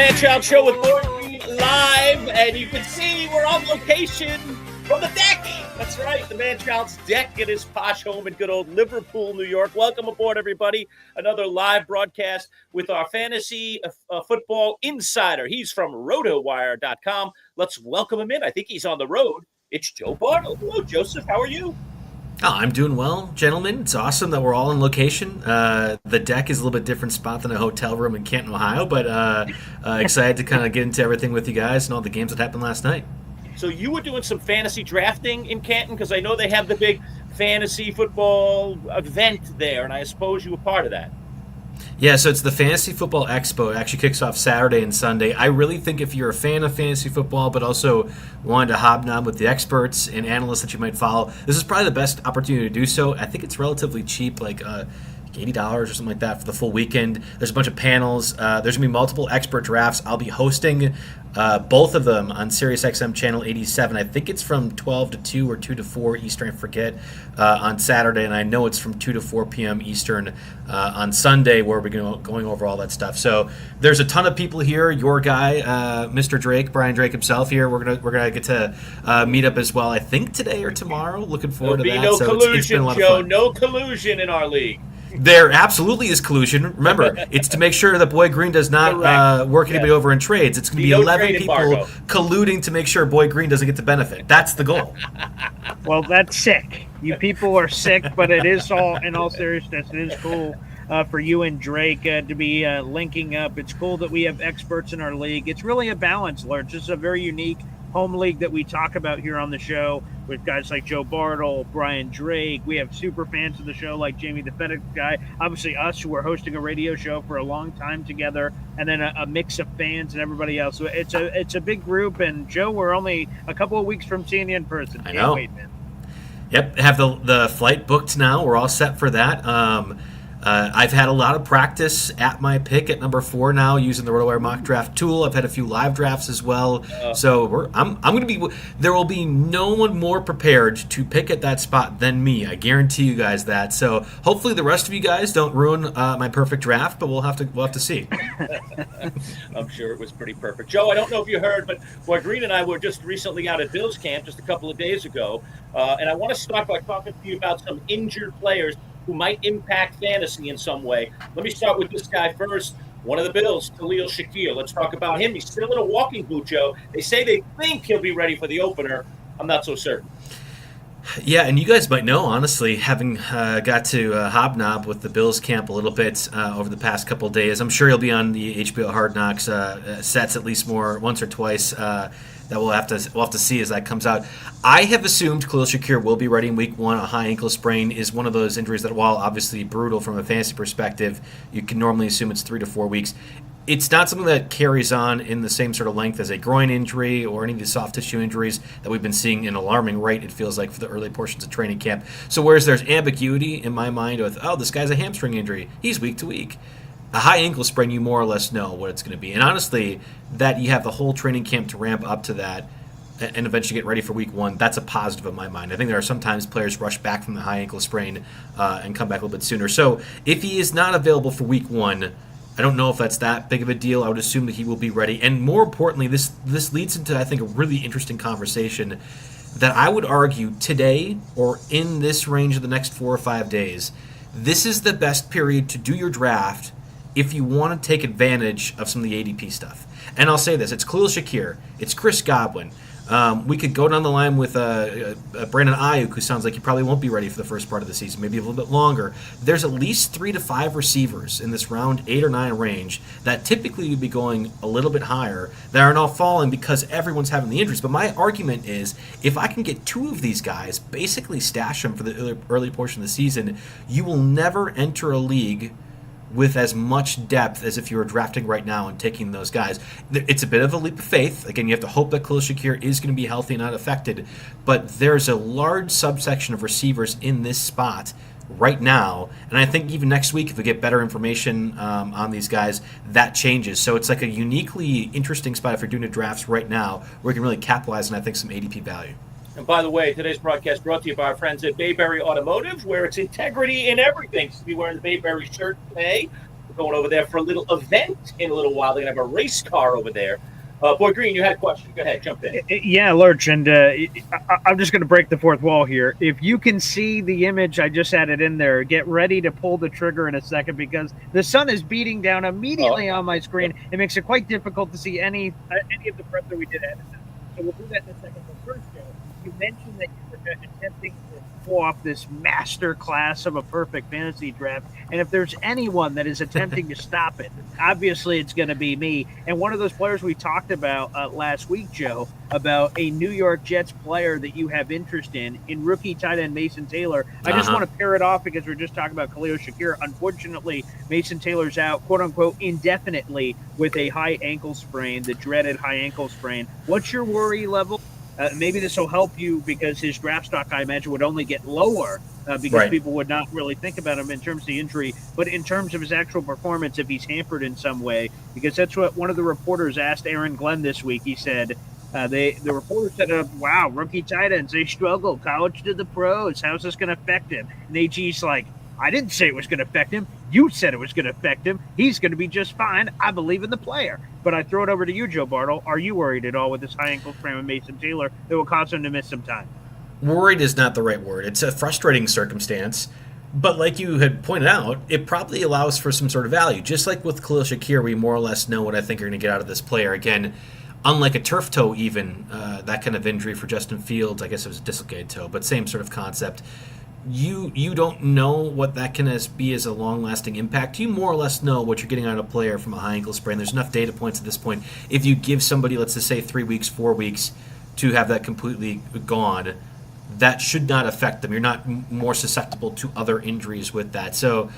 Manchild Show with Boy Green live, and you can see we're on location from the deck. That's right, the Manchild's deck at his posh home in good old Liverpool, New York. Welcome aboard, everybody. Another live broadcast with our fantasy football insider. He's from RotoWire.com. Let's welcome him in. I think he's on the road. It's Joe Bartel. Hello, Joseph. How are you? Oh, I'm doing well, gentlemen. It's awesome that we're all on location. The deck is a little bit different spot than a hotel room in Canton, Ohio, but excited to kind of get into everything with you guys and all the games that happened last night. So you were doing some fantasy drafting in Canton, because I know they have the big fantasy football event there, and I suppose you were part of that. Yeah, so it's the Fantasy Football Expo. It actually kicks off Saturday and Sunday. I really think if you're a fan of fantasy football, but also wanted to hobnob with the experts and analysts that you might follow, this is probably the best opportunity to do so. I think it's relatively cheap, like $80 or something like that for the full weekend. There's a bunch of panels. There's going to be multiple expert drafts. I'll be hosting both of them on SiriusXM Channel 87. I think it's from 12 to 2 or 2 to 4 Eastern, I forget, on Saturday. And I know it's from 2 to 4 p.m. Eastern on Sunday, where we're going over all that stuff. So there's a ton of people here. Your guy, Mr. Drake, Brian Drake himself here. We're gonna get to meet up as well, I think today or tomorrow. Looking forward to that. There'll be no collusion, it's been a lot Joe. of fun. No collusion in our league. There absolutely is collusion. Remember, it's to make sure that Boy Green does not work anybody over in trades. It's going to be 11 people colluding to make sure Boy Green doesn't get the benefit. That's the goal. Well, that's sick. You people are sick, but it is all, in all seriousness, it is cool for you and Drake to be linking up. It's cool that we have experts in our league. It's really a balance, Lerch. This is a very unique home league that we talk about here on the show with guys like Joe Bartel, Brian Drake. We have super fans of the show like Jamie the FedEx guy. Obviously us, who are hosting a radio show for a long time together, and then a mix of fans and everybody else. So it's a big group. And Joe, we're only a couple of weeks from seeing you in person. I know. Can't wait, man. Yep, have the flight booked now. We're all set for that. I've had a lot of practice at my pick at number 4 now, using the RotoWire mock draft tool. I've had a few live drafts as well. So I'm going to be. There will be no one more prepared to pick at that spot than me. I guarantee you guys that. So hopefully the rest of you guys don't ruin my perfect draft, but we'll have to see. I'm sure it was pretty perfect. Joe, I don't know if you heard, but Boy Green and I were just recently out at Bills camp just a couple of days ago, and I want to start by talking to you about some injured players who might impact fantasy in some way. Let me start with this guy first. One of the Bills, Khalil Shakir. Let's talk about him. He's still in a walking boot, Joe. They say they think he'll be ready for the opener. I'm not so certain. Yeah, and you guys might know, honestly, having got to hobnob with the Bills camp a little bit over the past couple of days. I'm sure he'll be on the HBO Hard Knocks sets at least once or twice. That we'll have to see as that comes out. I have assumed Khalil Shakir will be ready in week 1. A high ankle sprain is one of those injuries that, while obviously brutal from a fantasy perspective, you can normally assume it's 3 to 4 weeks. It's not something that carries on in the same sort of length as a groin injury or any of the soft tissue injuries that we've been seeing in alarming rate, it feels like, for the early portions of training camp. So whereas there's ambiguity in my mind with, this guy's a hamstring injury, he's week to week. A high ankle sprain, you more or less know what it's going to be. And honestly, that you have the whole training camp to ramp up to that and eventually get ready for week 1, that's a positive in my mind. I think there are sometimes players rush back from the high ankle sprain and come back a little bit sooner. So if he is not available for week 1, I don't know if that's that big of a deal. I would assume that he will be ready. And more importantly, this leads into, I think, a really interesting conversation that I would argue today, or in this range of the next 4 or 5 days, this is the best period to do your draft if you want to take advantage of some of the ADP stuff. And I'll say this, it's Khalil Shakir, it's Chris Godwin. We could go down the line with Brandon Ayuk, who sounds like he probably won't be ready for the first part of the season, maybe a little bit longer. There's at least 3 to 5 receivers in this round 8 or 9 range that typically would be going a little bit higher that are now falling because everyone's having the injuries. But my argument is, if I can get 2 of these guys, basically stash them for the early portion of the season, you will never enter a league with as much depth as if you were drafting right now and taking those guys. It's a bit of a leap of faith. Again, you have to hope that Khalil Shakir is going to be healthy and not affected. But there's a large subsection of receivers in this spot right now. And I think even next week, if we get better information on these guys, that changes. So it's like a uniquely interesting spot if you're doing the drafts right now where you can really capitalize on, I think, some ADP value. And by the way, today's broadcast brought to you by our friends at Bayberry Automotive, where it's integrity in everything. So be wearing the Bayberry shirt today. We're going over there for a little event in a little while. They're going to have a race car over there. Boy Green, you had a question. Go ahead, jump in. Yeah, Lerch, and I'm just going to break the fourth wall here. If you can see the image I just added in there, get ready to pull the trigger in a second because the sun is beating down immediately on my screen. It makes it quite difficult to see any of the prep that we did ahead of time. So we'll do that in a second. But first, Joe, you mentioned that you were attempting to pull off this master class of a perfect fantasy draft. And if there's anyone that is attempting to stop it, obviously it's going to be me. And one of those players we talked about last week, Joe, about a New York Jets player that you have interest in rookie tight end Mason Taylor. I just want to pair it off because we're just talking about Khalil Shakir. Unfortunately, Mason Taylor's out, quote unquote, indefinitely with a high ankle sprain, the dreaded high ankle sprain. What's your worry level? Maybe this will help you because his draft stock, I imagine, would only get lower because people would not really think about him in terms of the injury, but in terms of his actual performance, if he's hampered in some way, because that's what one of the reporters asked Aaron Glenn this week. He said, the reporter said, wow, rookie tight ends, they struggle, college to the pros. How's this going to affect him? And AG's like, I didn't say it was going to affect him. You said it was going to affect him. He's going to be just fine. I believe in the player. But I throw it over to you, Joe Bartel. Are you worried at all with this high ankle sprain with Mason Taylor that will cause him to miss some time? Worried is not the right word. It's a frustrating circumstance. But like you had pointed out, it probably allows for some sort of value. Just like with Khalil Shakir, we more or less know what I think you're going to get out of this player. Again, unlike a turf toe even, that kind of injury for Justin Fields, I guess it was a dislocated toe, but same sort of concept. You don't know what that can be as a long-lasting impact. You more or less know what you're getting out of a player from a high ankle sprain. There's enough data points at this point. If you give somebody, let's just say 3 weeks, 4 weeks, to have that completely gone, that should not affect them. You're not more susceptible to other injuries with that. So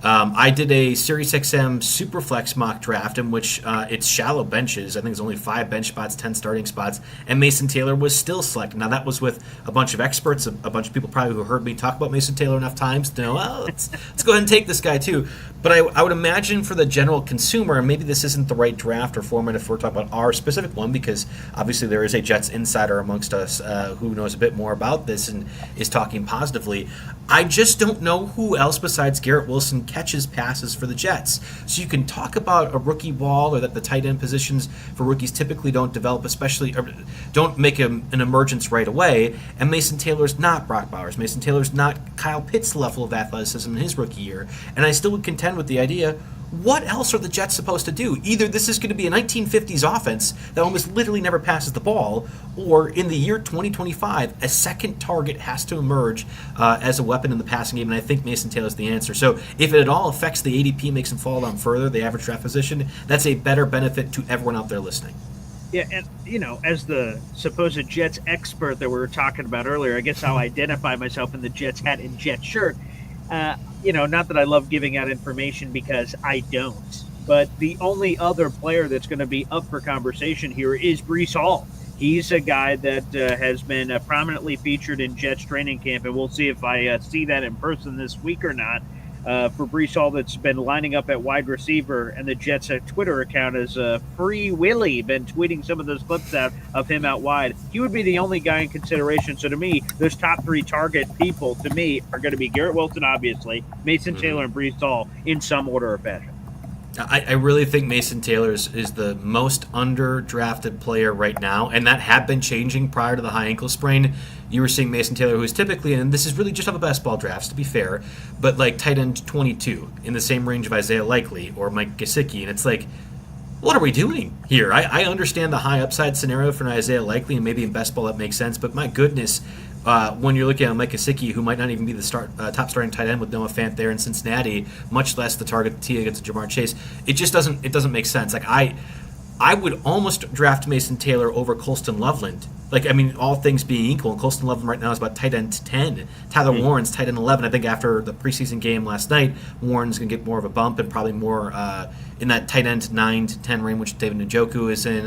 I did a SiriusXM Superflex mock draft in which it's shallow benches. I think it's only 5 bench spots, 10 starting spots, and Mason Taylor was still selected. Now, that was with a bunch of experts, a bunch of people probably who heard me talk about Mason Taylor enough times to know, well, let's go ahead and take this guy too. But I would imagine for the general consumer, and maybe this isn't the right draft or format if we're talking about our specific one, because obviously there is a Jets insider amongst us who knows a bit more about this and is talking positively. I just don't know who else besides Garrett Wilson catches passes for the Jets. So you can talk about a rookie wall or that the tight end positions for rookies typically don't develop, especially or don't make an emergence right away. And Mason Taylor's not Brock Bowers. Mason Taylor's not Kyle Pitts' level of athleticism in his rookie year. And I still would contend with the idea, what else are the Jets supposed to do? Either this is going to be a 1950s offense that almost literally never passes the ball, or in the year 2025, a second target has to emerge as a weapon in the passing game, and I think Mason Taylor's the answer. So if it at all affects the ADP, makes him fall down further, the average draft position, that's a better benefit to everyone out there listening. Yeah, and, as the supposed Jets expert that we were talking about earlier, I guess I'll identify myself in the Jets hat and Jets shirt. Not that I love giving out information because I don't, but the only other player that's going to be up for conversation here is Breece Hall. He's a guy that has been prominently featured in Jets training camp, and we'll see if I see that in person this week or not. For Breece Hall, that's been lining up at wide receiver, and the Jets' Twitter account is Free Willy, been tweeting some of those clips out of him out wide. He would be the only guy in consideration. So to me, those top 3 target people, to me, are going to be Garrett Wilson, obviously, Mason Taylor, and Breece Hall in some order or fashion. I really think Mason Taylor is the most underdrafted player right now, and that had been changing prior to the high ankle sprain. You were seeing Mason Taylor, who is typically, and this is really just off of best ball drafts, to be fair, but like tight end 22 in the same range of Isaiah Likely or Mike Gesicki, and it's like, what are we doing here? I understand the high upside scenario for an Isaiah Likely, and maybe in best ball that makes sense, but my goodness, when you're looking at Mike Gesicki, who might not even be the top starting tight end with Noah Fant there in Cincinnati, much less the target T against Jamar Chase, it doesn't make sense. Like I would almost draft Mason Taylor over Colston Loveland. All things being equal, and Colston Loveland right now is about tight end 10. Tyler Warren's tight end 11. I think after the preseason game last night, Warren's going to get more of a bump and probably more in that tight end 9 to 10 range, which David Njoku is in.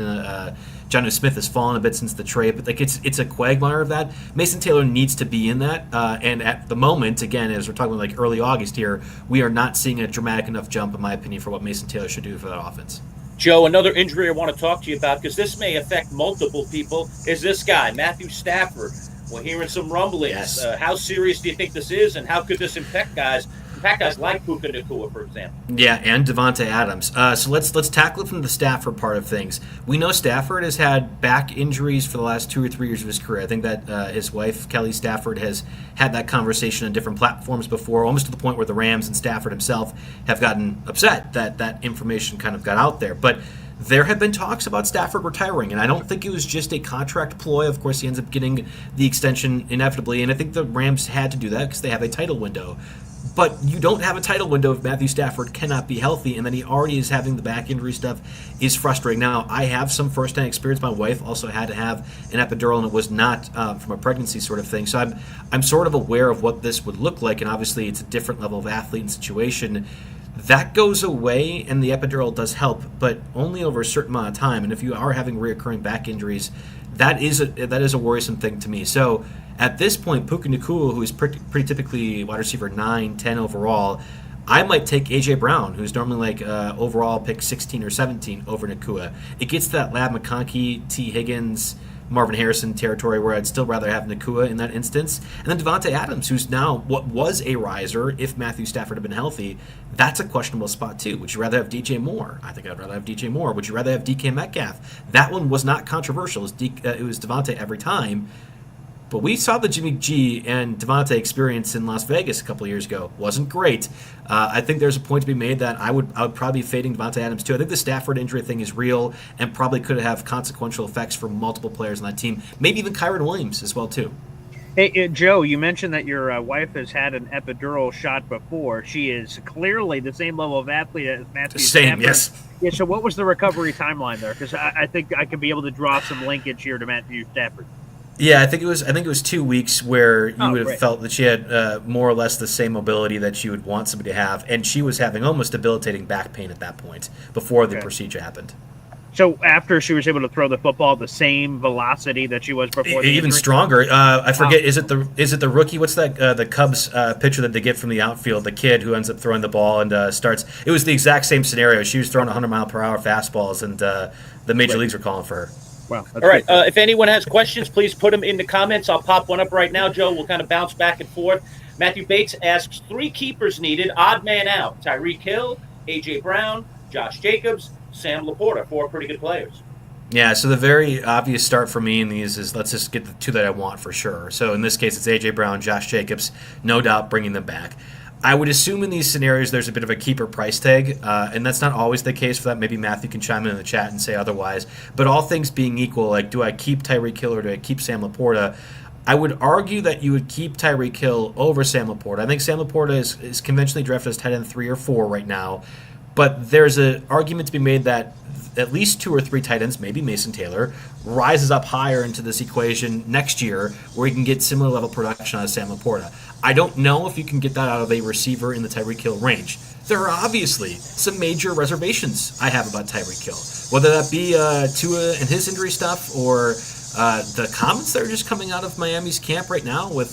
Jonnu Smith has fallen a bit since the trade, but it's a quagmire of that. Mason Taylor needs to be in that, and at the moment, again, as we're talking about early August here, we are not seeing a dramatic enough jump, in my opinion, for what Mason Taylor should do for that offense. Joe, another injury I want to talk to you about, because this may affect multiple people, is this guy, Matthew Stafford. We're hearing some rumblings. Yes. How serious do you think this is, and how could this infect guys Pat guys like Puka Nacua, for example. Yeah, and Devontae Adams. So let's tackle it from the Stafford part of things. We know Stafford has had back injuries for the last 2 or 3 years of his career. I think that his wife, Kelly Stafford, has had that conversation on different platforms before, almost to the point where the Rams and Stafford himself have gotten upset that that information kind of got out there. But there have been talks about Stafford retiring, and I don't think it was just a contract ploy. Of course, he ends up getting the extension inevitably, and I think the Rams had to do that because they have a title window. But you don't have a title window if Matthew Stafford cannot be healthy, and then he already is having the back injury stuff is frustrating. Now, I have some first-hand experience. My wife also had to have an epidural, and it was not from a pregnancy sort of thing. So I'm sort of aware of what this would look like, and obviously it's a different level of athlete and situation. That goes away, and the epidural does help, but only over a certain amount of time. And if you are having reoccurring back injuries, that is a worrisome thing to me. So at this point, Puka Nacua, who is pretty typically wide receiver 9, 10 overall, I might take A.J. Brown, who's normally like overall pick 16 or 17 over Nacua. It gets to that Lab McConkey, T. Higgins, Marvin Harrison territory where I'd still rather have Nacua in that instance. And then Devontae Adams, who's now what was a riser if Matthew Stafford had been healthy, that's a questionable spot too. Would you rather have DJ Moore? I think I'd rather have DJ Moore. Would you rather have DK Metcalf? That one was not controversial. It was Devontae every time. But we saw the Jimmy G and Devontae experience in Las Vegas a couple of years ago. Wasn't great. I think there's a point to be made that I would probably be fading Devontae Adams too. I think the Stafford injury thing is real and probably could have consequential effects for multiple players on that team. Maybe even Kyron Williams as well too. Hey, Joe, you mentioned that your wife has had an epidural shot before. She is clearly the same level of athlete as Matthew Stafford. Yes. Yeah, so what was the recovery timeline there? Because I think I could be able to draw some linkage here to Matthew Stafford. Yeah, I think it was 2 weeks where you would have great. felt that she had more or less the same mobility that you would want somebody to have, and she was having almost debilitating back pain at that point before the procedure happened. So after she was able to throw the football the same velocity that she was before the even injury? stronger. I forget. Is it the rookie? What's that? The Cubs pitcher that they get from the outfield, the kid who ends up throwing the ball and starts. It was the exact same scenario. She was throwing 100-mile-per-hour fastballs, and the major leagues were calling for her. Wow. All right. If anyone has questions, please put them in the comments. I'll pop one up right now, Joe. We'll kind of bounce back and forth. Matthew Bates asks, 3 keepers needed, odd man out. Tyreek Hill, A.J. Brown, Josh Jacobs, Sam Laporta, 4 pretty good players. Yeah, so the very obvious start for me in these is let's just get the 2 that I want for sure. So in this case, it's A.J. Brown, Josh Jacobs, no doubt bringing them back. I would assume in these scenarios there's a bit of a keeper price tag, and that's not always the case for that. Maybe Matthew can chime in the chat and say otherwise. But all things being equal, like, do I keep Tyreek Hill or do I keep Sam Laporta? I would argue that you would keep Tyreek Hill over Sam Laporta. I think Sam Laporta is conventionally drafted as tight end 3 or 4 right now, but there's an argument to be made that at least 2 or 3 tight ends, maybe Mason Taylor, rises up higher into this equation next year where he can get similar level production out of Sam Laporta. I don't know if you can get that out of a receiver in the Tyreek Hill range. There are obviously some major reservations I have about Tyreek Hill, whether that be Tua and his injury stuff or the comments that are just coming out of Miami's camp right now with,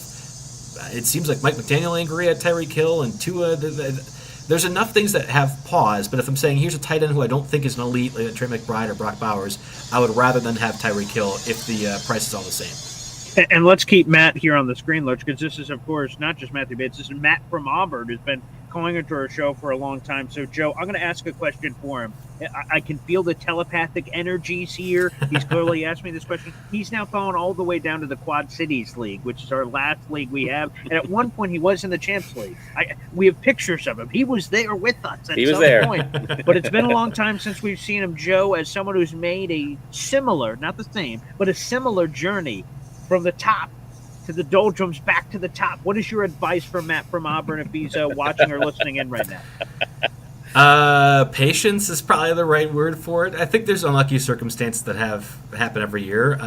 it seems like Mike McDaniel angry at Tyreek Hill and Tua. There's enough things that have pause, but if I'm saying here's a tight end who I don't think is an elite, like Trey McBride or Brock Bowers, I would rather than have Tyreek Hill if the price is all the same. And let's keep Matt here on the screen, Lerch, because this is, of course, not just Matthew Bates. This is Matt from Auburn, who's been calling into our show for a long time. So, Joe, I'm going to ask a question for him. I can feel the telepathic energies here. He's clearly asked me this question. He's now fallen all the way down to the Quad Cities League, which is our last league we have. And at one point, he was in the Champs League. We have pictures of him. He was there with us at some point. But it's been a long time since we've seen him, Joe, as someone who's made a similar, not the same, but a similar journey from the top to the doldrums back to the top. What is your advice for Matt from Auburn if he's watching or listening in right now? Patience is probably the right word for it. I think there's unlucky circumstances that happen every year.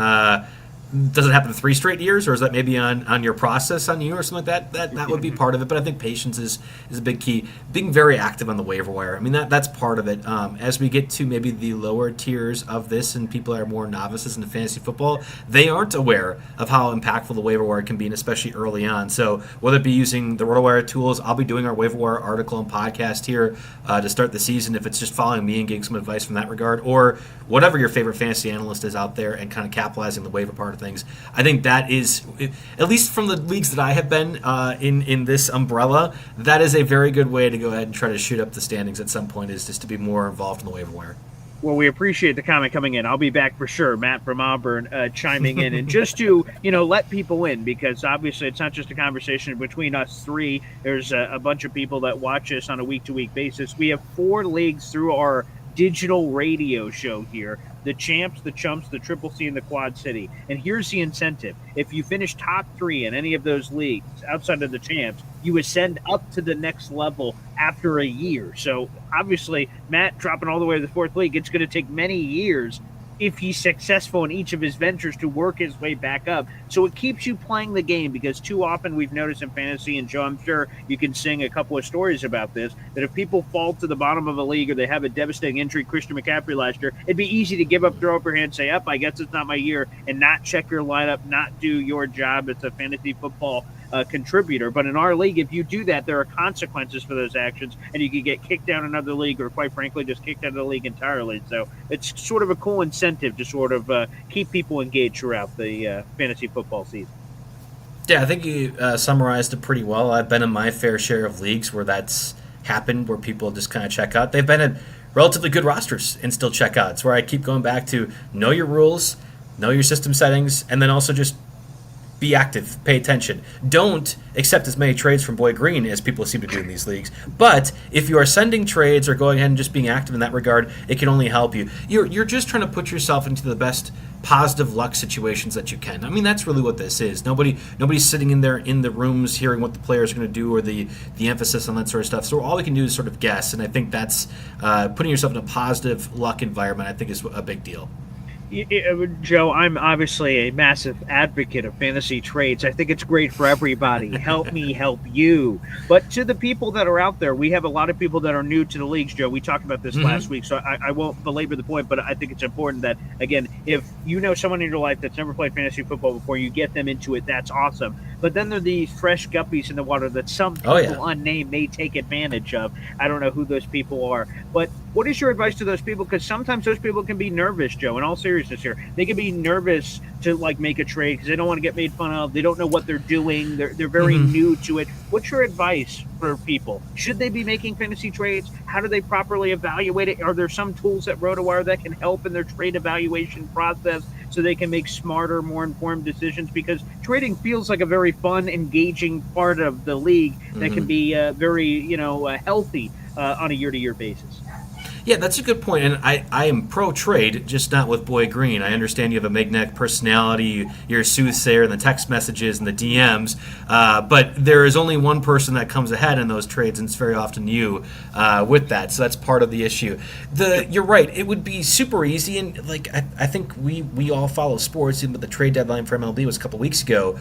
Does it happen 3 straight years, or is that maybe on your process on you or something like that? That would be part of it, but I think patience is a big key. Being very active on the waiver wire. I mean, that's part of it. As we get to maybe the lower tiers of this and people are more novices into fantasy football, they aren't aware of how impactful the waiver wire can be, and especially early on. So whether it be using the RotoWire tools, I'll be doing our waiver wire article and podcast here to start the season if it's just following me and getting some advice from that regard, or whatever your favorite fantasy analyst is out there and kind of capitalizing the waiver part of things. things. I think that is, at least from the leagues that I have been in this umbrella, that is a very good way to go ahead and try to shoot up the standings at some point, is just to be more involved in the waiver wire. Well, we appreciate the comment coming in. I'll be back for sure. Matt from Auburn chiming in. And just to, let people in, because obviously it's not just a conversation between us three. There's a bunch of people that watch us on a week-to-week basis. We have 4 leagues through our digital radio show here: the Champs, the Chumps, the Triple C, and the Quad City. And here's the incentive. If you finish top 3 in any of those leagues outside of the Champs, you ascend up to the next level after a year. So obviously, Matt dropping all the way to the 4th league, it's going to take many years, if he's successful in each of his ventures, to work his way back up. So it keeps you playing the game, because too often we've noticed in fantasy, and Joe, I'm sure you can sing a couple of stories about this, that if people fall to the bottom of a league or they have a devastating injury, Christian McCaffrey last year, it'd be easy to give up, throw up your hand, say, I guess it's not my year, and not check your lineup, not do your job as a fantasy football contributor. But in our league, if you do that, there are consequences for those actions, and you could get kicked out another league, or quite frankly, just kicked out of the league entirely. So it's sort of a cool incentive to sort of keep people engaged throughout the fantasy football season. Yeah, I think you summarized it pretty well. I've been in my fair share of leagues where that's happened, where people just kind of check out. They've been in relatively good rosters and still check out. It's where I keep going back to know your rules, know your system settings, and then also just be active, pay attention. Don't accept as many trades from Boy Green as people seem to do in these leagues. But if you are sending trades or going ahead and just being active in that regard, it can only help you. You're just trying to put yourself into the best positive luck situations that you can. I mean, that's really what this is. Nobody's sitting in there in the rooms hearing what the players are going to do, or the emphasis on that sort of stuff. So all we can do is sort of guess, and I think that's putting yourself in a positive luck environment, I think, is a big deal. Joe, I'm obviously a massive advocate of fantasy trades. I think it's great for everybody. Help me help you. But to the people that are out there, we have a lot of people that are new to the leagues, Joe. We talked about this last week, so I won't belabor the point, but I think it's important that, again, if you know someone in your life that's never played fantasy football before, you get them into it, that's awesome. But then there are these fresh guppies in the water that some people unnamed may take advantage of. I don't know who those people are. But what is your advice to those people? Because sometimes those people can be nervous, Joe, in all seriousness here. They can be nervous to make a trade because they don't want to get made fun of. They don't know what they're doing. They're very new to it. What's your advice for people? Should they be making fantasy trades? How do they properly evaluate it? Are there some tools at RotoWire that can help in their trade evaluation process so they can make smarter, more informed decisions? Because trading feels like a very fun, engaging part of the league that can be very, healthy on a year-to-year basis. Yeah, that's a good point, and I am pro-trade, just not with Boy Green. I understand you have a Magnetic personality, you're a soothsayer in the text messages and the DMs, but there is only one person that comes ahead in those trades, and it's very often you with that, so that's part of the issue. You're right, it would be super easy, and I think we all follow sports, even with the trade deadline for MLB was a couple weeks ago.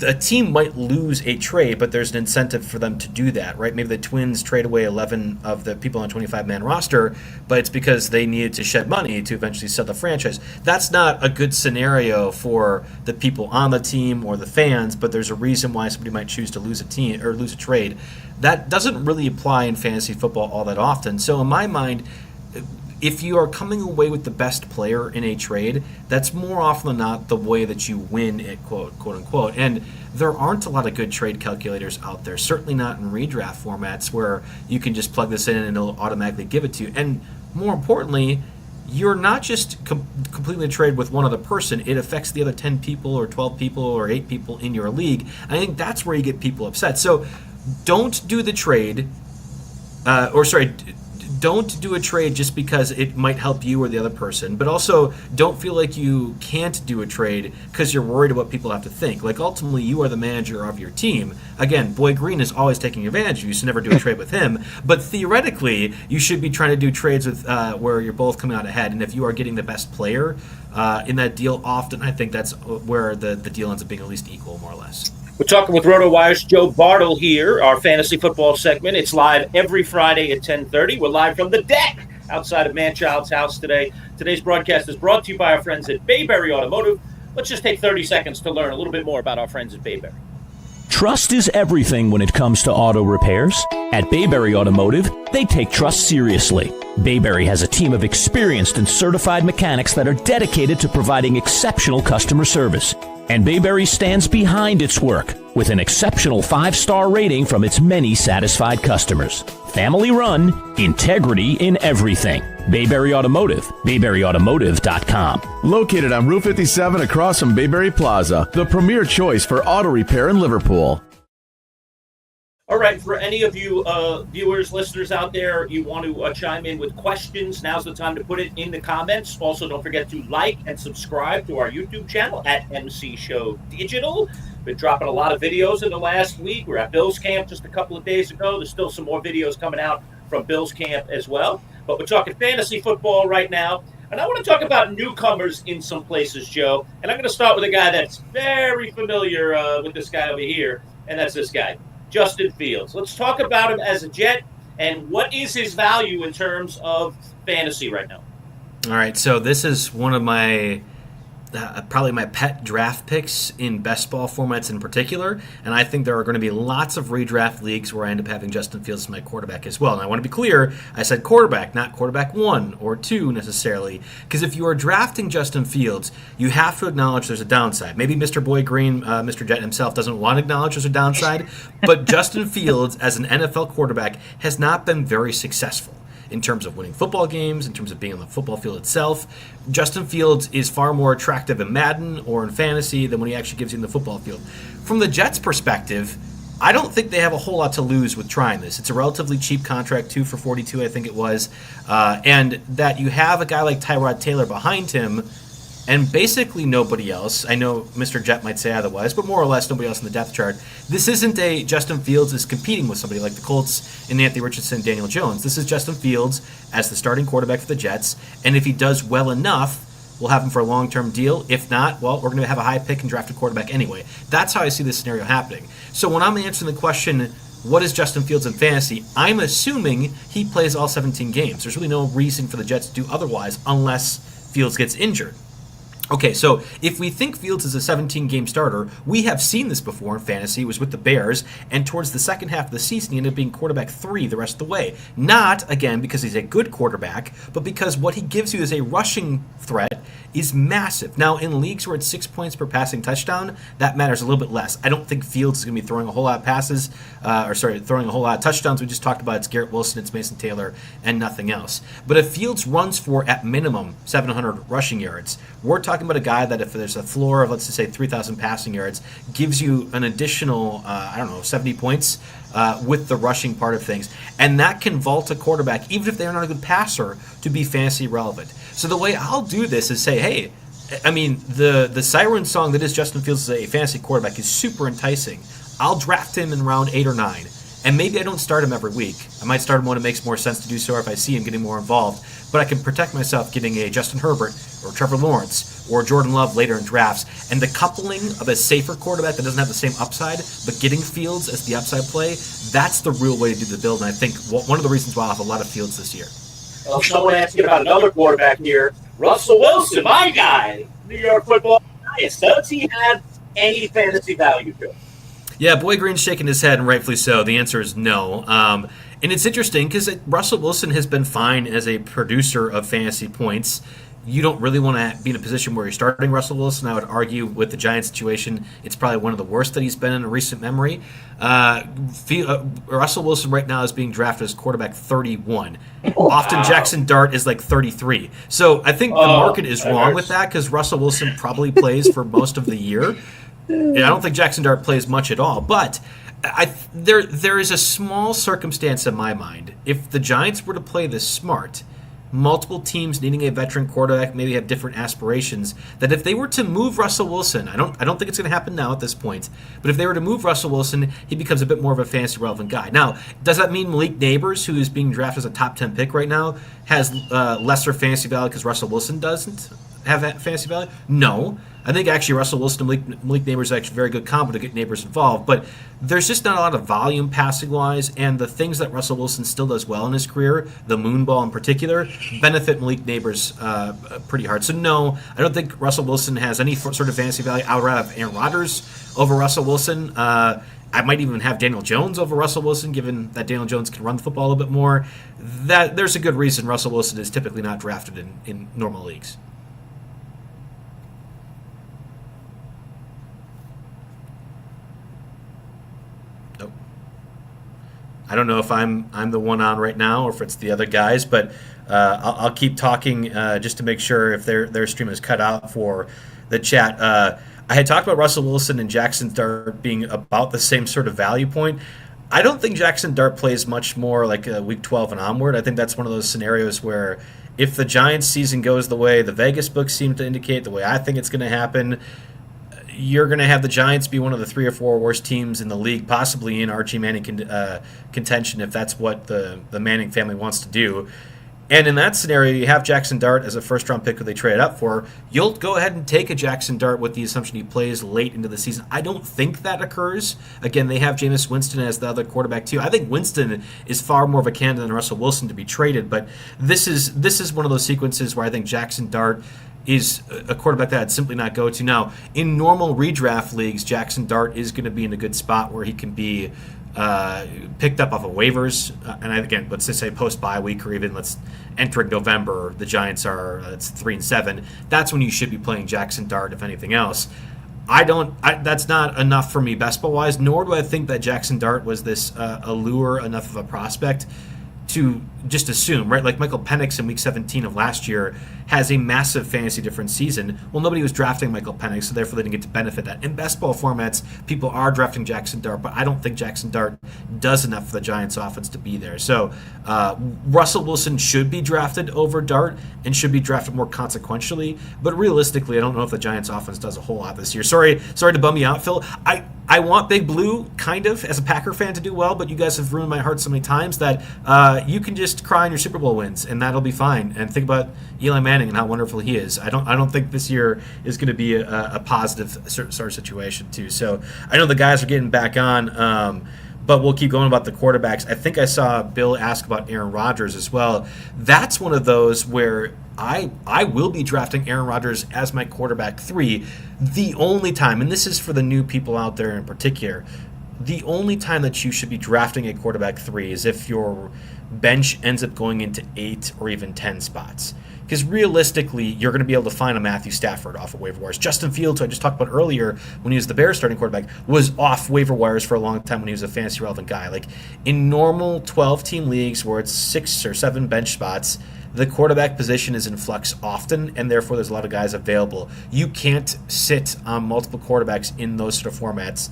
A team might lose a trade, but there's an incentive for them to do that, right? Maybe the Twins trade away 11 of the people on a 25-man roster, but it's because they needed to shed money to eventually sell the franchise. That's not a good scenario for the people on the team or the fans, but there's a reason why somebody might choose to lose a team or lose a trade. That doesn't really apply in fantasy football all that often. So in my mind, if you are coming away with the best player in a trade, that's more often than not the way that you win it, quote unquote. And there aren't a lot of good trade calculators out there, certainly not in redraft formats where you can just plug this in and it'll automatically give it to you. And more importantly, you're not just completely trade with one other person. It affects the other 10 people or 12 people or 8 people in your league. I think that's where you get people upset. So don't do the trade, don't do a trade just because it might help you or the other person, but also don't feel like you can't do a trade because you're worried about what people have to think. Ultimately, you are the manager of your team. Again, Boy Green is always taking advantage of you, so never do a trade with him. But theoretically, you should be trying to do trades with where you're both coming out ahead. And if you are getting the best player in that deal, often I think that's where the deal ends up being at least equal, more or less. We're talking with RotoWire's Joe Bartel here, our fantasy football segment. It's live every Friday at 10:30. We're live from the deck outside of Manchild's house today. Today's broadcast is brought to you by our friends at Bayberry Automotive. Let's just take 30 seconds to learn a little bit more about our friends at Bayberry. Trust is everything when it comes to auto repairs. At Bayberry Automotive, They take trust seriously. Bayberry has a team of experienced and certified mechanics that are dedicated to providing exceptional customer service. And Bayberry stands behind its work with an exceptional 5-star rating from its many satisfied customers. Family run, integrity in everything. Bayberry Automotive, BayberryAutomotive.com. Located on Route 57 across from Bayberry Plaza, the premier choice for auto repair in Liverpool. All right, for any of you viewers, listeners out there, you want to chime in with questions, now's the time to put it in the comments. Also, don't forget to like and subscribe to our YouTube channel at MC Show Digital. Been dropping a lot of videos in the last week. We're at Bills Camp just a couple of days ago. There's still some more videos coming out from Bills Camp as well. But we're talking fantasy football right now. And I want to talk about newcomers in some places, Joe. And I'm going to start with a guy that's very familiar with this guy over here, and that's this guy, Justin Fields. Let's talk about him as a Jet and what is his value in terms of fantasy right now. All right, so this is one of my probably my pet draft picks in best ball formats in particular, and I think there are going to be lots of redraft leagues where I end up having Justin Fields as my quarterback as well. And I want to be clear, I said quarterback, not quarterback 1 or 2 necessarily, because if you are drafting Justin Fields, you have to acknowledge there's a downside. Maybe Mr. Boy Green, Mr. Jet himself, doesn't want to acknowledge there's a downside, but Justin Fields as an NFL quarterback has not been very successful in terms of winning football games, in terms of being on the football field itself. Justin Fields is far more attractive in Madden or in fantasy than when he actually gives you in the football field. From the Jets' perspective, I don't think they have a whole lot to lose with trying this. It's a relatively cheap contract, 2 for $42, I think it was, and that you have a guy like Tyrod Taylor behind him and basically nobody else. I know Mr. Jet might say otherwise, but more or less nobody else in the depth chart. This isn't a Justin Fields is competing with somebody like the Colts and Anthony Richardson and Daniel Jones. This is Justin Fields as the starting quarterback for the Jets, and if he does well enough, we'll have him for a long-term deal. If not, well, we're going to have a high pick and draft a quarterback anyway. That's how I see this scenario happening. So when I'm answering the question, what is Justin Fields in fantasy, I'm assuming he plays all 17 games. There's really no reason for the Jets to do otherwise unless Fields gets injured. Okay, so if we think Fields is a 17-game starter, we have seen this before in fantasy. It was with the Bears, and towards the second half of the season, he ended up being quarterback 3 the rest of the way. Not, again, because he's a good quarterback, but because what he gives you as a rushing threat is massive. Now, in leagues where it's 6 points per passing touchdown, that matters a little bit less. I don't think Fields is going to be throwing a whole lot of passes, throwing a whole lot of touchdowns. We just talked about it's Garrett Wilson, it's Mason Taylor, and nothing else. But if Fields runs for, at minimum, 700 rushing yards, we're talking about a guy that if there's a floor of, let's just say, 3,000 passing yards, gives you an additional, 70 points with the rushing part of things. And that can vault a quarterback, even if they're not a good passer, to be fantasy relevant. So the way I'll do this is say, hey, I mean, the siren song that is Justin Fields as a fantasy quarterback is super enticing. I'll draft him in round 8 or 9. And maybe I don't start him every week. I might start him when it makes more sense to do so, or if I see him getting more involved. But I can protect myself getting a Justin Herbert or Trevor Lawrence or Jordan Love later in drafts. And the coupling of a safer quarterback that doesn't have the same upside, but getting Fields as the upside play, that's the real way to do the build. And I think one of the reasons why I'll have a lot of Fields this year. Well, someone asking about another quarterback here, Russell Wilson, my guy, New York Football Giants. Does he have any fantasy value to him? Yeah, Boy Green's shaking his head, and rightfully so. The answer is no. And it's interesting because Russell Wilson has been fine as a producer of fantasy points. You don't really want to be in a position where you're starting Russell Wilson. I would argue with the Giants situation, it's probably one of the worst that he's been in recent memory. Russell Wilson right now is being drafted as quarterback 31. Often Jackson Dart is like 33. So I think the market is wrong with that because Russell Wilson probably plays for most of the year. I don't think Jackson Dart plays much at all, but there is a small circumstance in my mind. If the Giants were to play this smart, multiple teams needing a veteran quarterback maybe have different aspirations, that if they were to move Russell Wilson, I don't think it's going to happen now at this point, but if they were to move Russell Wilson, he becomes a bit more of a fantasy relevant guy. Now, does that mean Malik Neighbors, who is being drafted as a top 10 pick right now, has lesser fantasy value because Russell Wilson doesn't have that fantasy value? No. I think actually Russell Wilson and Malik Neighbors are actually very good combo to get Neighbors involved, but there's just not a lot of volume passing-wise, and the things that Russell Wilson still does well in his career, the moon ball in particular, benefit Malik Neighbors pretty hard. So no, I don't think Russell Wilson has any sort of fantasy value. I would rather have Aaron Rodgers over Russell Wilson. I might even have Daniel Jones over Russell Wilson, given that Daniel Jones can run the football a little bit more. That there's a good reason Russell Wilson is typically not drafted in normal leagues. Nope. I don't know if I'm the one on right now or if it's the other guys, but I'll keep talking just to make sure if their stream is cut out for the chat. I had talked about Russell Wilson and Jackson Dart being about the same sort of value point. I don't think Jackson Dart plays much more like week 12 and onward. I think that's one of those scenarios where if the Giants season goes the way the Vegas books seem to indicate, the way I think it's going to happen, you're going to have the Giants be one of the 3 or 4 worst teams in the league, possibly in Archie Manning contention if that's what the Manning family wants to do. And in that scenario, you have Jackson Dart as a first-round pick who they traded up for. You'll go ahead and take a Jackson Dart with the assumption he plays late into the season. I don't think that occurs. Again, they have Jameis Winston as the other quarterback, too. I think Winston is far more of a candidate than Russell Wilson to be traded, but this is one of those sequences where I think Jackson Dart is a quarterback that I'd simply not go to. Now, in normal redraft leagues, Jackson Dart is going to be in a good spot where he can be picked up off of waivers, and again, let's just say post bye week or even let's entering November, the Giants are it's 3-7. That's when you should be playing Jackson Dart, if anything else. That's not enough for me best ball wise. Nor do I think that Jackson Dart was this allure enough of a prospect to just assume, right? Like Michael Penix in Week 17 of last year has a massive fantasy difference season. Well, nobody was drafting Michael Penix, so therefore they didn't get to benefit that. In best ball formats, people are drafting Jackson Dart, but I don't think Jackson Dart does enough for the Giants offense to be there. So Russell Wilson should be drafted over Dart and should be drafted more consequentially, but realistically, I don't know if the Giants offense does a whole lot this year. Sorry to bum you out, Phil. I want Big Blue, kind of, as a Packer fan to do well, but you guys have ruined my heart so many times that you can just cry on your Super Bowl wins, and that'll be fine. And think about Eli Manning and how wonderful he is. I don't think this year is going to be a positive sort of situation, too. So I know the guys are getting back on, but we'll keep going about the quarterbacks. I think I saw Bill ask about Aaron Rodgers as well. That's one of those where I will be drafting Aaron Rodgers as my quarterback 3. The only time, and this is for the new people out there in particular, the only time that you should be drafting a quarterback 3 is if your bench ends up going into 8 or even 10 spots. Because realistically, you're going to be able to find a Matthew Stafford off of waiver wires. Justin Fields, who I just talked about earlier, when he was the Bears starting quarterback, was off waiver wires for a long time when he was a fantasy relevant guy. Like in normal 12-team leagues where it's 6 or 7 bench spots, the quarterback position is in flux often, and therefore there's a lot of guys available. You can't sit on multiple quarterbacks in those sort of formats,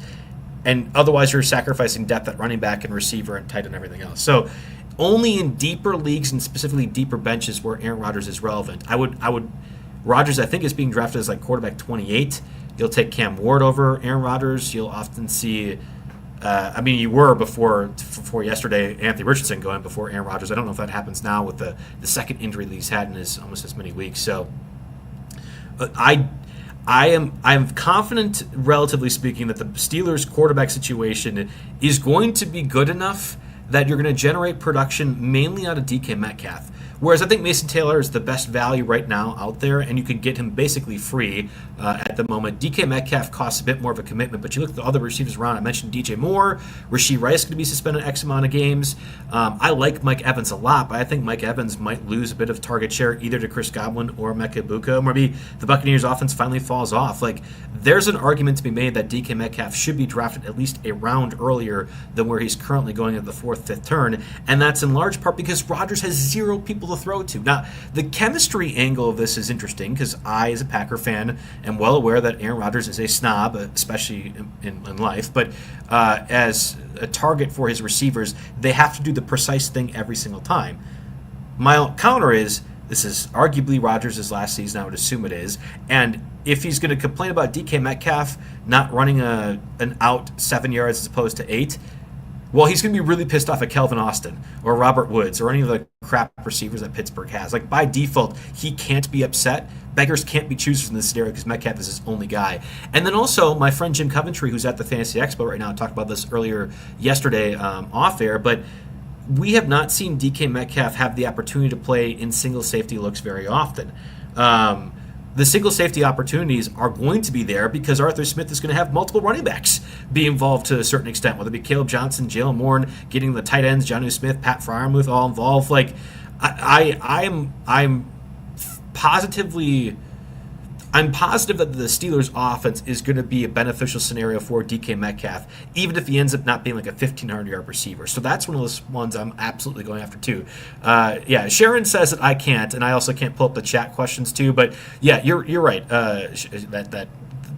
and otherwise you're sacrificing depth at running back and receiver and tight end and everything else. So only in deeper leagues and specifically deeper benches where Aaron Rodgers is relevant. Rodgers, I think, is being drafted as like quarterback 28. You'll take Cam Ward over Aaron Rodgers. You'll often see, you were before yesterday, Anthony Richardson going before Aaron Rodgers. I don't know if that happens now with the second injury that he's had in almost as many weeks. So I'm confident, relatively speaking, that the Steelers' quarterback situation is going to be good enough that you're going to generate production mainly out of DK Metcalf. Whereas I think Mason Taylor is the best value right now out there, and you could get him basically free at the moment. DK Metcalf costs a bit more of a commitment, but you look at the other receivers around. I mentioned DJ Moore. Rashee Rice going to be suspended X amount of games. I like Mike Evans a lot, but I think Mike Evans might lose a bit of target share either to Chris Godwin or Emeka Egbuka. Maybe the Buccaneers offense finally falls off. Like, there's an argument to be made that DK Metcalf should be drafted at least a round earlier than where he's currently going at the 4th, 5th turn, and that's in large part because Rodgers has 0 people to throw to. Now, the chemistry angle of this is interesting because I, as a Packer fan, am well aware that Aaron Rodgers is a snob, especially in life, but as a target for his receivers, they have to do the precise thing every single time. My counter is, this is arguably Rodgers' last season, I would assume it is, and if he's going to complain about DK Metcalf not running an out 7 yards as opposed to 8, well, he's going to be really pissed off at Kelvin Austin or Robert Woods or any of the crap receivers that Pittsburgh has. Like, by default, he can't be upset. Beggars can't be choosers in this scenario because Metcalf is his only guy. And then also, my friend Jim Coventry, who's at the Fantasy Expo right now, talked about this earlier yesterday off air, but we have not seen DK Metcalf have the opportunity to play in single safety looks very often. the single safety opportunities are going to be there because Arthur Smith is going to have multiple running backs be involved to a certain extent, whether it be Caleb Johnson, Jalen Warren, getting the tight ends, Jonnu Smith, Pat Freiermuth all involved. Like, I'm positive that the Steelers' offense is going to be a beneficial scenario for DK Metcalf, even if he ends up not being like a 1,500-yard receiver. So that's one of those ones I'm absolutely going after too. Sharon says that I can't, and I also can't pull up the chat questions too. But yeah, you're right. That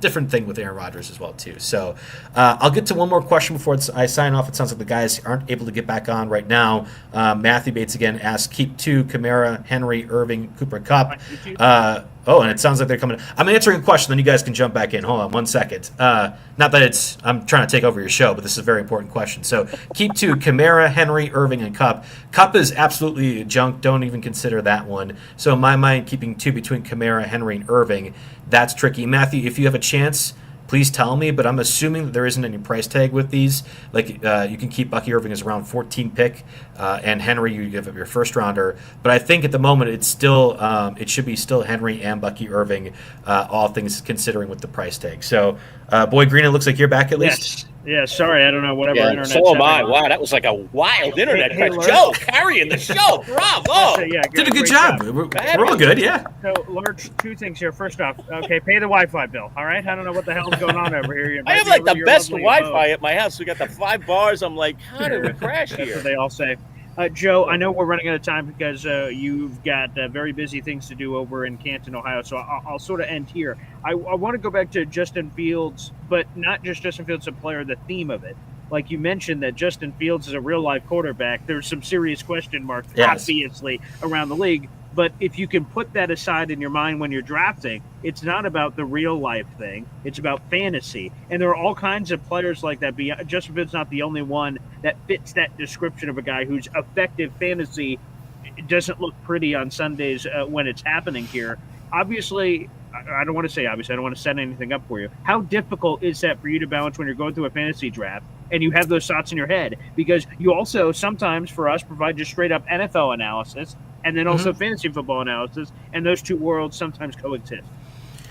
different thing with Aaron Rodgers as well too. So I'll get to one more question before I sign off. It sounds like the guys aren't able to get back on right now. Matthew Bates again asks, keep 2, Kamara, Henry, Irving, Cooper Kupp. And it sounds like they're coming. I'm answering a question, then you guys can jump back in. Hold on 1 second. Not that I'm trying to take over your show, but this is a very important question. So keep 2, Kamara, Henry, Irving, and Kupp. Kupp is absolutely junk. Don't even consider that one. So in my mind, keeping 2 between Kamara, Henry, and Irving, that's tricky. Matthew, if you have a chance, please tell me, but I'm assuming that there isn't any price tag with these. Like, you can keep Bucky Irving as around 14 pick, and Henry, you give up your first rounder. But I think at the moment it's still it should be still Henry and Bucky Irving, all things considering with the price tag. So, Boy Green, it looks like you're back at least. Yeah, sorry, I don't know whatever internet. So am I. Wow, that was like a wild internet. Joe carrying the show. Bravo. Did a good job. We're all good, yeah. So, Lerch, 2 things here. First off, okay, pay the Wi-Fi bill, all right? I don't know what the hell's going on over here. I have like the best Wi-Fi at my house. We got the 5 bars. I'm like, how did we crash here? That's what they all say. Joe, I know we're running out of time because you've got very busy things to do over in Canton, Ohio, so I'll sort of end here. I want to go back to Justin Fields, but not just Justin Fields, a player, the theme of it. Like you mentioned that Justin Fields is a real-life quarterback. There's some serious question marks, obviously, around the league. But if you can put that aside in your mind when you're drafting, it's not about the real-life thing. It's about fantasy. And there are all kinds of players like that. Justin Fields is not the only one that fits that description of a guy whose effective fantasy doesn't look pretty on Sundays when it's happening here. Obviously, I don't want to say obviously. I don't want to set anything up for you. How difficult is that for you to balance when you're going through a fantasy draft and you have those thoughts in your head? Because you also sometimes, for us, provide just straight-up NFL analysis and then also fantasy football analysis, and those two worlds sometimes coexist.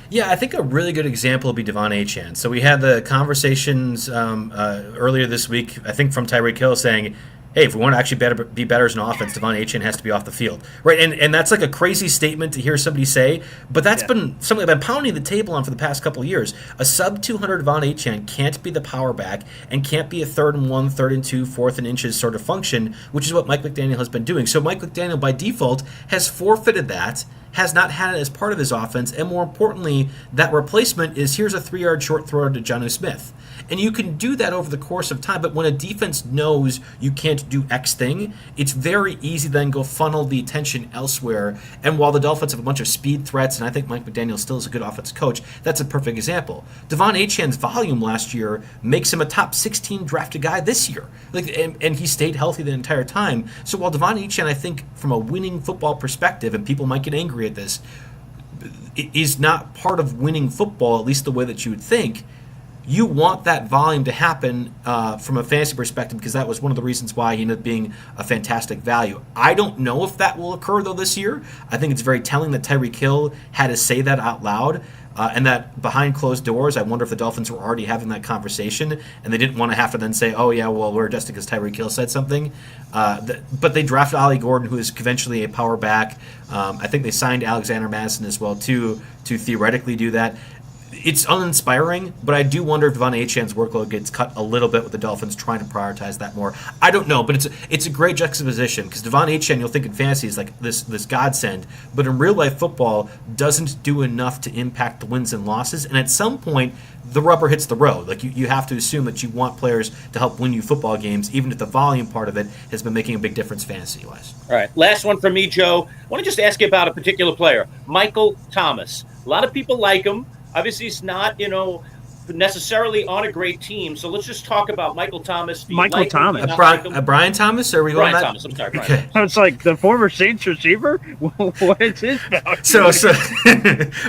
Yeah, I think a really good example would be Devon Achane. So we had the conversations earlier this week, I think from Tyreek Hill saying, hey, if we want to actually be better as an offense, Devon Achane has to be off the field. Right, and that's like a crazy statement to hear somebody say, but that's been something I've been pounding the table on for the past couple of years. A sub-200 Devon Achane can't be the power back and can't be a 3rd and 1, 3rd and 2, 4th and inches sort of function, which is what Mike McDaniel has been doing. So Mike McDaniel, by default, has forfeited that, has not had it as part of his offense, and more importantly, that replacement is here's a 3-yard short throw to Jonnu Smith. And you can do that over the course of time, but when a defense knows you can't do X thing, it's very easy then go funnel the attention elsewhere. And while the Dolphins have a bunch of speed threats, and I think Mike McDaniel still is a good offensive coach, that's a perfect example. Devon Achane's volume last year makes him a top 16 drafted guy this year. And he stayed healthy the entire time. So while Devon Achane, I think from a winning football perspective, and people might get angry at this, is not part of winning football, at least the way that you would think, you want that volume to happen from a fantasy perspective because that was one of the reasons why he ended up being a fantastic value. I don't know if that will occur, though, this year. I think it's very telling that Tyreek Hill had to say that out loud and that behind closed doors, I wonder if the Dolphins were already having that conversation and they didn't want to have to then say, oh, yeah, well, we're adjusting because Tyreek Hill said something. But they drafted Ollie Gordon, who is eventually a power back. I think they signed Alexander Madison as well, too, to theoretically do that. It's uninspiring, but I do wonder if Devon Achane's workload gets cut a little bit with the Dolphins trying to prioritize that more. I don't know, but it's a great juxtaposition because Devon Achane, you'll think in fantasy, is like this godsend, but in real-life football doesn't do enough to impact the wins and losses, and at some point, the rubber hits the road. Like you have to assume that you want players to help win you football games, even if the volume part of it has been making a big difference fantasy-wise. All right, last one from me, Joe. I want to just ask you about a particular player, Michael Thomas. A lot of people like him. Obviously, he's not, necessarily on a great team. So let's just talk about Michael Thomas. Michael Thomas. Brian Thomas? Are we going Brian Thomas. I'm sorry, Brian Okay. Thomas. It's like the former Saints receiver. What is his value? So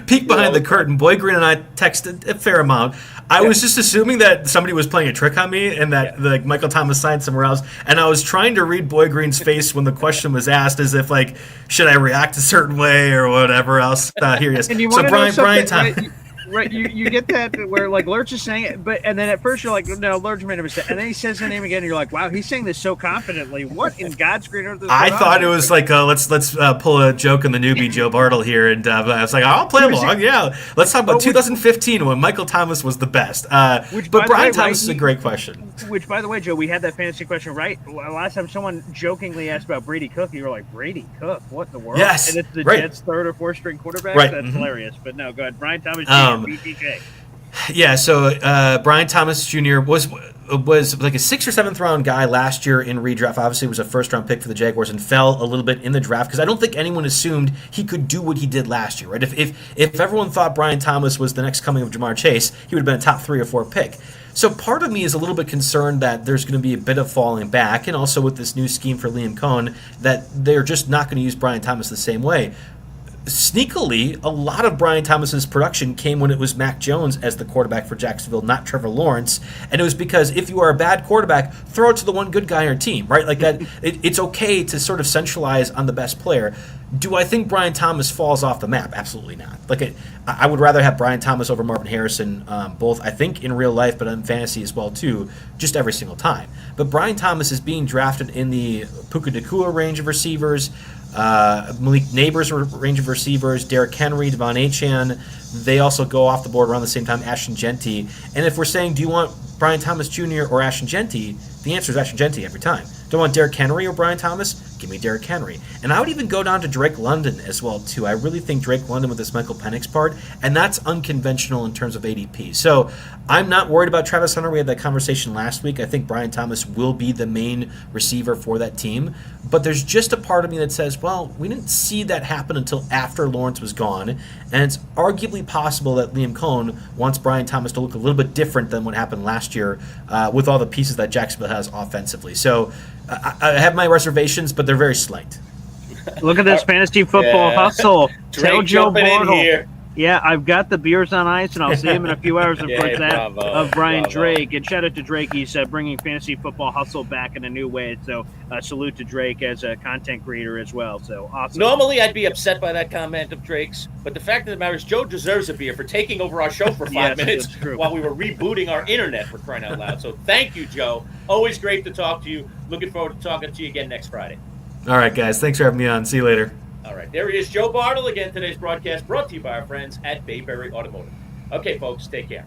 peek behind the curtain. Boy Green and I texted a fair amount. I was just assuming that somebody was playing a trick on me and that like Michael Thomas signed somewhere else. And I was trying to read Boy Green's face when the question was asked, as if like, should I react a certain way or whatever else? Here he is. And you So Brian Thomas. Right, you get that where like Lerch is saying it, and then at first you're like, no, Lerch made a mistake, and then he says the name again, and you're like, wow, he's saying this so confidently. What in God's green earth is I going on thought it here? was like let's pull a joke on the newbie Joe Bartel here, and I was like, I'll play along. Yeah, let's talk about 2015 when Michael Thomas was the best. But Brian Thomas is a great question. Which, by the way, Joe, we had that fantasy question right last time. Someone jokingly asked about Brady Cook. You were like, Brady Cook, what in the world? Yes, and it's the right. Jets' third or fourth string quarterback. Right. That's hilarious. But no, go ahead, Brian Thomas Jr. BTJ. Yeah, so Brian Thomas Jr. was like a 6th or 7th round guy last year in redraft. Obviously, was a first round pick for the Jaguars and fell a little bit in the draft because I don't think anyone assumed he could do what he did last year. Right? If everyone thought Brian Thomas was the next coming of Jamar Chase, he would have been a top 3 or 4 pick. So part of me is a little bit concerned that there's going to be a bit of falling back, and also with this new scheme for Liam Cohn, that they're just not going to use Brian Thomas the same way. Sneakily, a lot of Brian Thomas's production came when it was Mac Jones as the quarterback for Jacksonville, not Trevor Lawrence. And it was because if you are a bad quarterback, throw it to the one good guy on your team, right? Like that, it's okay to sort of centralize on the best player. Do I think Brian Thomas falls off the map? Absolutely not. Like I would rather have Brian Thomas over Marvin Harrison, both I think in real life, but in fantasy as well too, just every single time. But Brian Thomas is being drafted in the Puka Nacua range of receivers. Malik Neighbors range of receivers, Derrick Henry, Devon Achane. They also go off the board around the same time, Ashton Genty. And if we're saying, do you want Brian Thomas Jr. or Ashton Genty, the answer is Ashton Genty every time. Do I want Derrick Henry or Brian Thomas? Give me Derrick Henry. And I would even go down to Drake London as well, too. I really think Drake London with this Michael Penix part, and that's unconventional in terms of ADP. So I'm not worried about Travis Hunter. We had that conversation last week. I think Brian Thomas will be the main receiver for that team. But there's just a part of me that says, well, we didn't see that happen until after Lawrence was gone. And it's arguably possible that Liam Cohn wants Brian Thomas to look a little bit different than what happened last year with all the pieces that Jacksonville has offensively. So I have my reservations, but they're very slight. Look at this fantasy football hustle. Drake Tell Joe jumping in Bartel. here. Yeah, I've got the beers on ice, and I'll see him in a few hours. Of course, that of Brian Drake. And shout out to Drake. He's bringing fantasy football hustle back in a new way. So salute to Drake as a content creator as well. So awesome. Normally, I'd be upset by that comment of Drake's, but the fact of the matter is, Joe deserves a beer for taking over our show for 5 minutes while we were rebooting our internet, for crying out loud. So thank you, Joe. Always great to talk to you. Looking forward to talking to you again next Friday. All right, guys. Thanks for having me on. See you later. All right, there he is, Joe Bartel again. Today's broadcast brought to you by our friends at Bayberry Automotive. Okay, folks, take care.